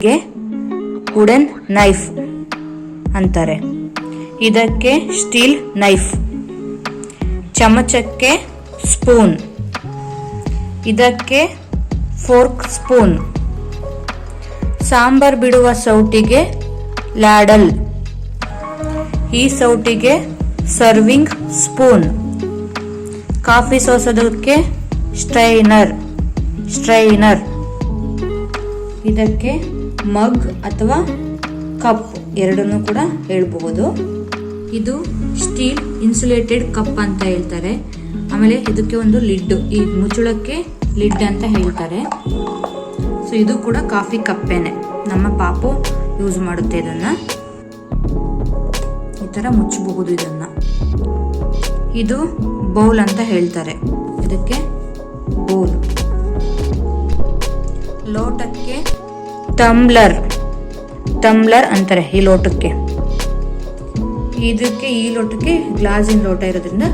ಗೆ wooden knife ಅಂತಾರೆ. ಇದಕ್ಕೆ ಸ್ಟೀಲ್ ನೈಫ್. ಚಮಚಕ್ಕೆ ಸ್ಪೂನ್. ಇದಕ್ಕೆ ಫೋರ್ಕ್ ಸ್ಪೂನ್. ಸಾಂಬಾರ್ ಬಿಡುವ ಸೌಟಿಗೆ ಲ್ಯಾಡಲ್. ಈ ಸೌಟಿಗೆ ಸರ್ವಿಂಗ್ ಸ್ಪೂನ್. ಕಾಫಿ ಸೋಸೋದಕ್ಕೆ ಸ್ಟ್ರೈನರ್. ಇದಕ್ಕೆ ಮಗ್ ಅಥವಾ ಕಪ್ ಎರಡನ್ನೂ ಕೂಡ ಹೇಳ್ಬಹುದು. ಇದು ಸ್ಟೀಲ್ ಇನ್ಸುಲೇಟೆಡ್ ಕಪ್ ಅಂತ ಹೇಳ್ತಾರೆ. ಆಮೇಲೆ ಇದಕ್ಕೆ ಒಂದು ಲಿಡ್, ಈ ಮುಚ್ಚಳಕ್ಕೆ ಲಿಡ್ ಅಂತ ಹೇಳ್ತಾರೆ. ಸೊ ಇದು ಕೂಡ ಕಾಫಿ ಕಪ್ಪೇನೆ. ನಮ್ಮ ಪಾಪು ಯೂಸ್ ಮಾಡುತ್ತೆ ಇದನ್ನ. ಈ ತರ ಮುಚ್ಚಬಹುದು ಇದನ್ನ. ಇದು ಬೌಲ್ ಅಂತ ಹೇಳ್ತಾರೆ. ಇದಕ್ಕೆ ಬೌಲ್. ಲೋಟಕ್ಕೆ ಟಂಬ್ಲರ್ ಅಂತಾರೆ ಈ ಲೋಟಕ್ಕೆ. ಇದಕ್ಕೆ ಈ ಲೋಟಕ್ಕೆ ಗ್ಲಾಸಿನ ಲೋಟ ಇರೋದ್ರಿಂದ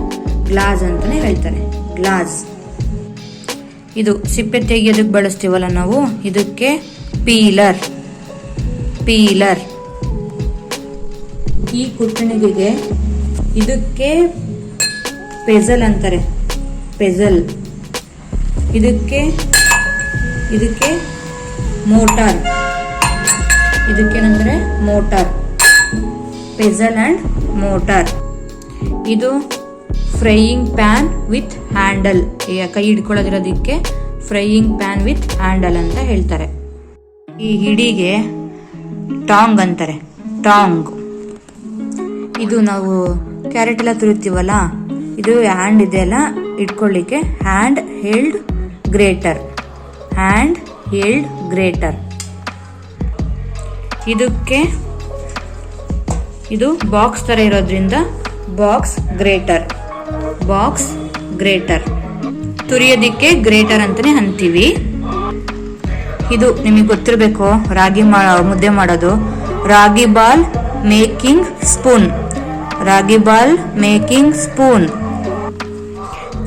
ಗ್ಲಾಸ್ ಅಂತಾನೆ ಹೇಳ್ತಾರೆ. ಗ್ಲಾಸ್. ಇದು ಸಿಪ್ಪೆ ತೆಗೆಯೋದಕ್ಕೆ ಬಳಸ್ತೀವಲ್ಲ ನಾವು, ಇದಕ್ಕೆ ಪೀಲರ್. ಈ ಕುಟ್ಟಣಿಗೆಗೆ ಇದಕ್ಕೆ ಪೆಜಲ್ ಅಂತಾರೆ. ಪೆಜಲ್. ಇದಕ್ಕೆ ಮೋಟಾರ್. ಇದಕ್ಕೇನಂದ್ರೆ ಮೋಟಾರ್. Pestle and mortar. ಇದು ಫ್ರೈಯಿಂಗ್ ಪ್ಯಾನ್ ವಿತ್ ಹ್ಯಾಂಡಲ್. ಕೈ ಹಿಡ್ಕೊಳ್ಳೋದಿರೋದಕ್ಕೆ ಫ್ರೈಯಿಂಗ್ ಪ್ಯಾನ್ ವಿತ್ ಹ್ಯಾಂಡಲ್ ಅಂತ ಹೇಳ್ತಾರೆ. ಈ ಹಿಡಿಗೆ ಟಾಂಗ್ ಅಂತಾರೆ. ಟಾಂಗ್. ಇದು ನಾವು ಕ್ಯಾರೆಟ್ ಎಲ್ಲ ತುರಿತೀವಲ್ಲ, ಇದು ಹ್ಯಾಂಡ್ ಇದೆಯಲ್ಲ ಇಟ್ಕೊಳ್ಳಿಕ್ಕೆ ಹ್ಯಾಂಡ್ ಹೇಲ್ಡ್ ಗ್ರೇಟರ್. ಇದಕ್ಕೆ ಇದು ಬಾಕ್ಸ್ ತರ ಇರೋದ್ರಿಂದ ಬಾಕ್ಸ್ ಗ್ರೇಟರ್. ತುರಿಯೋದಿಕ್ಕೆ ಗ್ರೇಟರ್ ಅಂತಾನೆ ಅಂತೀವಿ. ಇದು ನಿಮಗೆ ಗೊತ್ತಿರಬೇಕು, ಮುದ್ದೆ ಮಾಡೋದು. ರಾಗಿ ಬಾಲ್ ಮೇಕಿಂಗ್ ಸ್ಪೂನ್.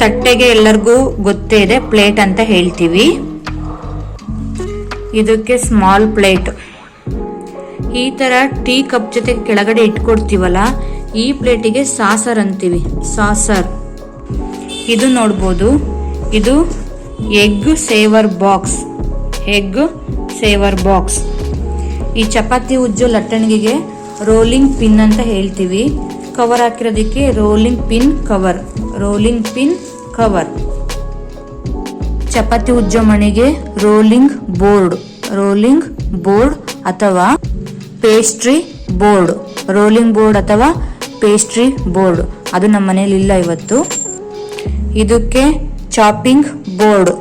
ತಟ್ಟೆಗೆ ಎಲ್ಲರಿಗೂ ಗೊತ್ತೇ ಇದೆ, ಪ್ಲೇಟ್ ಅಂತ ಹೇಳ್ತೀವಿ. ಇದಕ್ಕೆ ಸ್ಮಾಲ್ ಪ್ಲೇಟ್. ಈ ತರ ಟೀ ಕಪ್ ಜೊತೆ ಕೆಳಗಡೆ ಇಟ್ಕೊಡ್ತೀವಲ್ಲ, ಈ ಪ್ಲೇಟಿಗೆ ಸಾಸರ್ ಅಂತೀವಿ. ಸಾಸರ್. ಇದು ನೋಡ್ಬೋದು, ಇದು ಎಗ್ ಸೇವರ್ ಬಾಕ್ಸ್. ಈ ಚಪಾತಿ ಉಜ್ಜೋ ಲಟ್ಟಣಿಗೆಗೆ ರೋಲಿಂಗ್ ಪಿನ್ ಅಂತ ಹೇಳ್ತೀವಿ. ಕವರ್ ಹಾಕಿರೋದಕ್ಕೆ ರೋಲಿಂಗ್ ಪಿನ್ ಕವರ್. ಚಪಾತಿ ಉಜ್ಜೋ ಮಣಿಗೆ ರೋಲಿಂಗ್ ಬೋರ್ಡ್ ಅಥವಾ ಪೇಸ್ಟ್ರಿ ಬೋರ್ಡ್. ಅದು ನಮ್ಮ ಮನೇಲಿ ಇಲ್ಲ ಇವತ್ತು. ಇದಕ್ಕೆ ಚಾಪಿಂಗ್ ಬೋರ್ಡ್.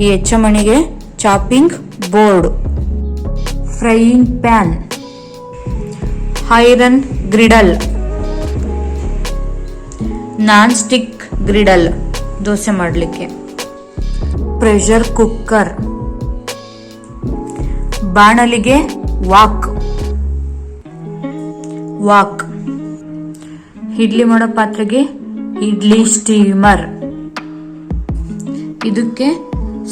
ಈ ಹೆಚ್ಚಮಣಿಗೆ chopping board. Frying pan. Iron griddle. Non stick griddle, dosa ಮಾಡಲಿಕ್ಕೆ. Pressure cooker. ಬಾಣಲಿಗೆ ವಾಕ್. ಇಡ್ಲಿ ಮಾಡೋ ಪಾತ್ರೆಗೆ ಇಡ್ಲಿ ಸ್ಟೀಮರ್. ಇದಕ್ಕೆ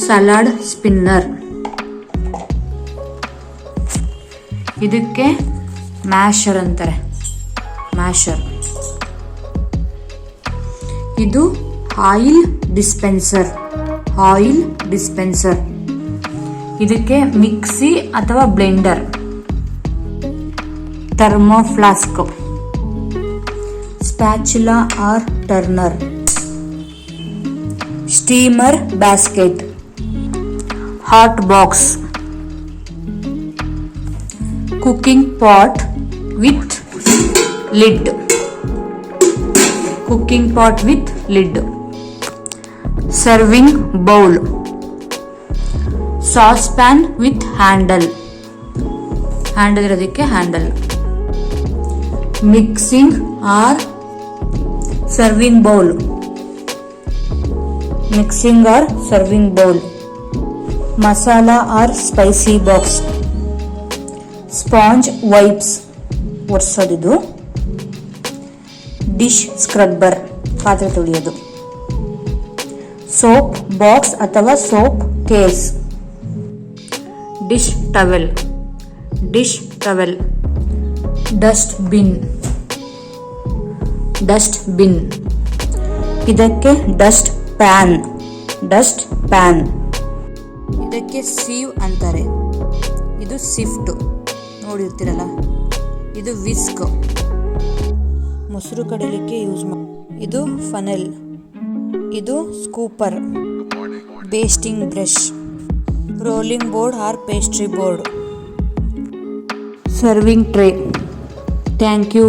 ಸಲಾಡ್ ಸ್ಪಿನ್ನರ್. ಇದಕ್ಕೆ ಮ್ಯಾಶರ್ ಅಂತಾರೆ. ಇದು ಆಯಿಲ್ ಡಿಸ್ಪೆನ್ಸರ್. ಇದಕ್ಕೆ ಮಿಕ್ಸಿ ಅಥವಾ blender. Thermoflask. Spatula R turner. Steamer basket. Hot box. Cooking pot with lid. Serving bowl. Sauce pan with handle ಇರೋದಕ್ಕೆ handle. Mixing or serving bowl. Masala or spicy box. Sponge wipes ಒರೆಸೋದಿದು. Dish scrubber, ಪಾತ್ರೆ ತೊಳೆಯೋದು. Soap box ಅಥವಾ soap case. Dish towel, dish towel. Dust bin. ಇದಕ್ಕೆ dust pan. ಇದಕ್ಕೆ sieve ಅಂತಾರೆ. ಇದು shift ನೋಡಿರ್ತೀರಲ್ಲ, ಇದು ವಿಸ್ಕ್, ಮೊಸರು ಕಡಲಿಕ್ಕೆ ಯೂಸ್ ಮಾಡಿ. ಇದು ಫನೆಲ್. ಇದು scooper, basting brush, rolling board or pastry board, serving tray. Thank you.